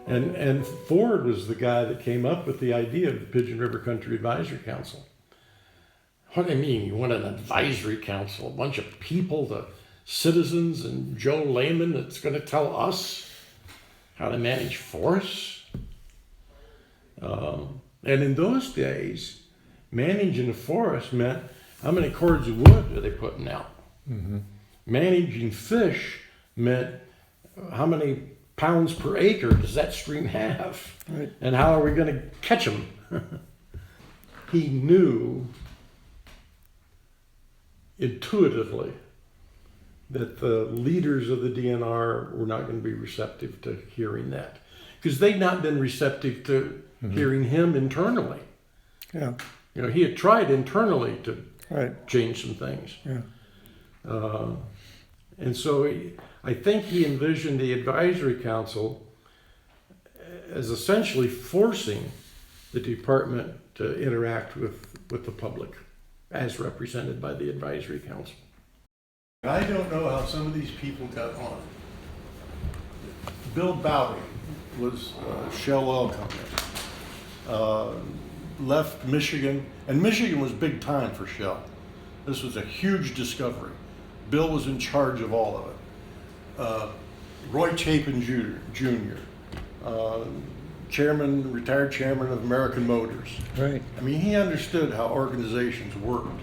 And Ford was the guy that came up with the idea of the Pigeon River Country Advisory Council. What do you mean? You want an advisory council? A bunch of people, the citizens and Joe Layman that's going to tell us how to manage forests? And in those days, managing a forest meant how many cords of wood are they putting out? Mm-hmm. Managing fish meant how many pounds per acre does that stream have? Right. And how are we going to catch them? He knew intuitively that the leaders of the DNR were not going to be receptive to hearing that, because they'd not been receptive to hearing him internally. Yeah. You know, he had tried internally to Right. change some things. Yeah. And so I think he envisioned the advisory council as essentially forcing the department to interact with the public as represented by the advisory council. I don't know how some of these people got on. Bill Bowdy was Shell Oil Company. Left Michigan, and Michigan was big time for Shell. This was a huge discovery. Bill was in charge of all of it. Roy Chapin Jr., retired chairman of American Motors. Right. I mean, he understood how organizations worked.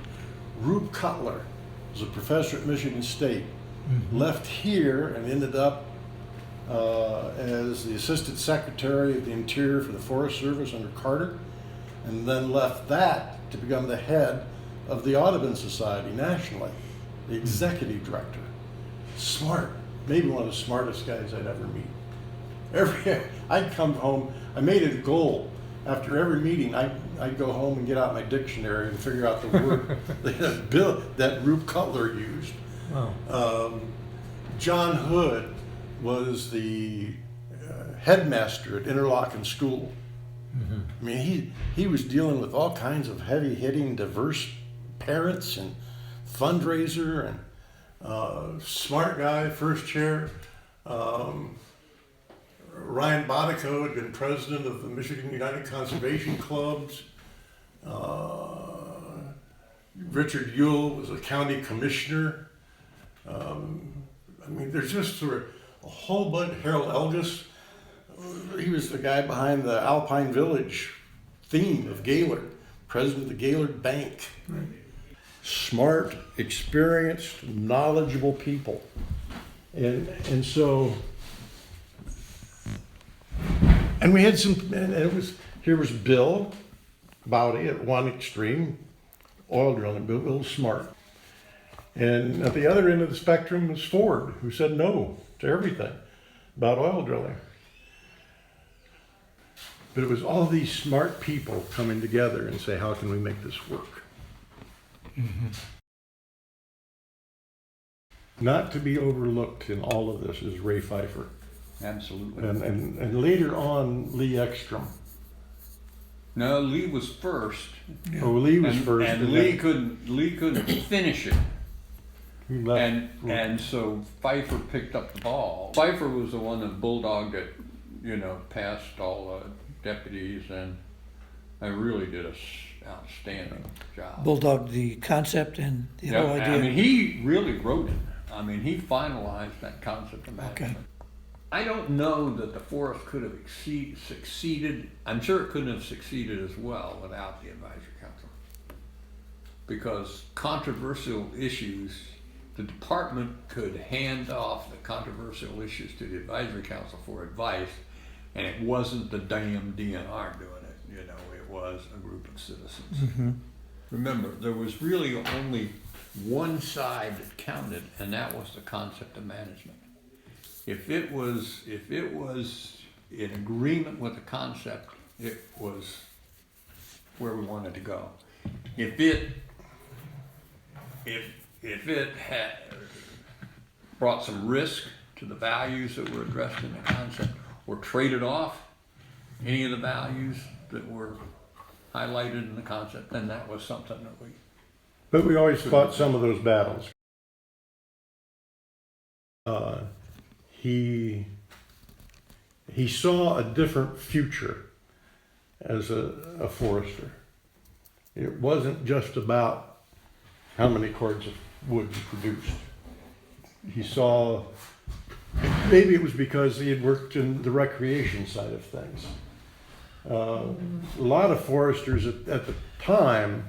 Rube Cutler was a professor at Michigan State, left here and ended up as the assistant secretary of the Interior for the Forest Service under Carter, and then left that to become the head of the Audubon Society nationally, the executive director. Smart, maybe one of the smartest guys I'd ever meet. I'd come home, I made it a goal. After every meeting, I'd go home and get out my dictionary and figure out the word that Rube Cutler used. Wow. John Hood was the headmaster at Interlochen School. Mm-hmm. I mean, he was dealing with all kinds of heavy-hitting, diverse parents and fundraiser and smart guy, first chair. Ryan Bodico had been president of the Michigan United Conservation Clubs. Richard Ewell was a county commissioner. I mean, there's just sort of a whole bunch. Harold Elgis, he was the guy behind the Alpine Village theme of Gaylord, president of the Gaylord Bank. Right. Smart, experienced, knowledgeable people. And so, and we had some, and here was Bill Bowdy at one extreme, oil drilling, but a little smart. And at the other end of the spectrum was Ford, who said no to everything about oil drilling. But it was all these smart people coming together and say, how can we make this work? Mm-hmm. Not to be overlooked in all of this is Ray Pfeiffer. Absolutely. And later on, Lee Ekstrom. No, Lee was first. Yeah. Oh, Lee was first. And Lee couldn't finish it. He left. And so Pfeiffer picked up the ball. Pfeiffer was the one that bulldogged it, past all the deputies, and I really did an outstanding job. Bulldogged the concept and the whole idea. I mean, he really wrote it. I mean, he finalized that concept of management. Okay. I don't know that the forest could have succeeded. I'm sure it couldn't have succeeded as well without the advisory council, because controversial issues, the department could hand off the controversial issues to the advisory council for advice, and it wasn't the damn DNR doing it. It was a group of citizens. Mm-hmm. Remember, there was really only one side that counted, and that was the concept of management. If it was in agreement with the concept, it was where we wanted to go. If it had brought some risk to the values that were addressed in the concept, or traded off any of the values that were highlighted in the concept, then that was something that we... But we always fought some of those battles. he saw a different future as a forester. It wasn't just about how many cords of wood you produced. He saw, maybe it was because he had worked in the recreation side of things. A lot of foresters at the time,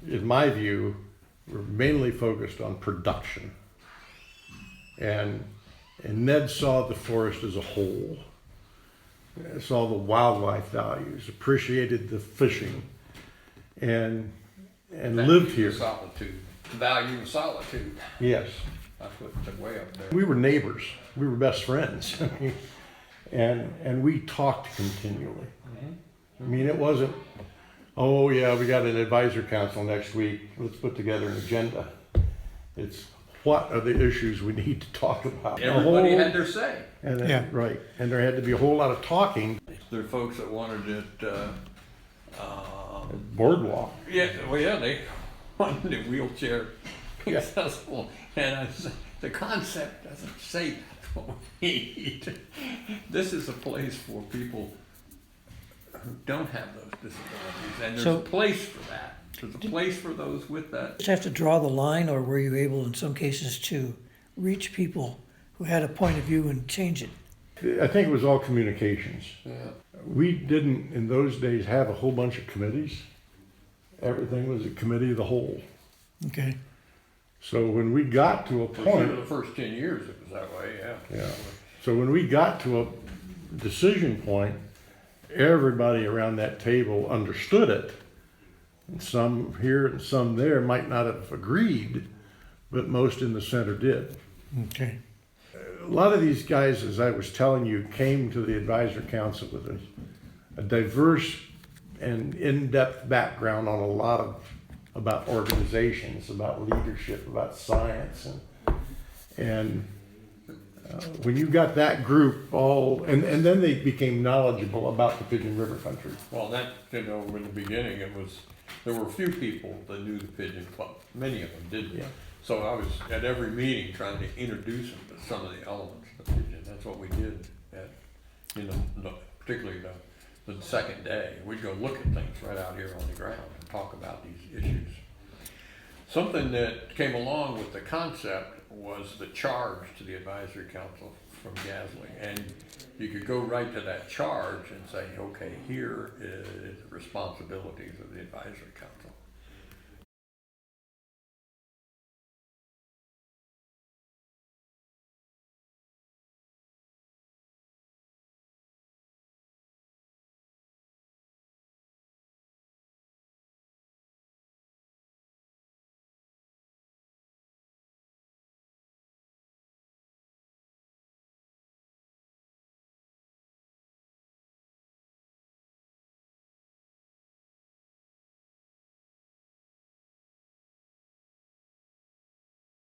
in my view, were mainly focused on production. And Ned saw the forest as a whole, saw the wildlife values, appreciated the fishing, and lived here. Solitude, the value of solitude. Yes. I put it way up there. We were neighbors. We were best friends. and we talked continually. I mean, it wasn't, oh yeah, we got an advisor council next week, let's put together an agenda. It's what are the issues we need to talk about. Everybody had their say. And Yeah. Right. And there had to be a whole lot of talking. There are folks that wanted it, Boardwalk. yeah, well, yeah, they wanted it wheelchair Yeah. accessible. And I said, the concept doesn't say that's what we need. This is a place for people who don't have those disabilities, and there's So- a place for that. There's a place for those with that. Just have to draw the line, or were you able in some cases to reach people who had a point of view and change it? I think it was all communications. Yeah. We didn't, in those days, have a whole bunch of committees. Everything was a committee of the whole. Okay. So when we got to a For point, sure, the first 10 years it was that way, yeah. yeah. So when we got to a decision point, everybody around that table understood it. And some here and some there might not have agreed, but most in the center did. Okay. A lot of these guys, as I was telling you, came to the advisor council with a diverse and in-depth background on a lot of about organizations, about leadership, about science, and when you got that group all, and then they became knowledgeable about the Pigeon River country. Well, that, in the beginning, there were a few people that knew the Pigeon Club. Many of them didn't. Yeah. So I was at every meeting trying to introduce them to some of the elements of the Pigeon. That's what we did particularly the second day. We'd go look at things right out here on the ground and talk about these issues. Something that came along with the concept was the charge to the advisory council from Gasly. And you could go right to that charge and say, okay, here is the responsibilities of the advisory council.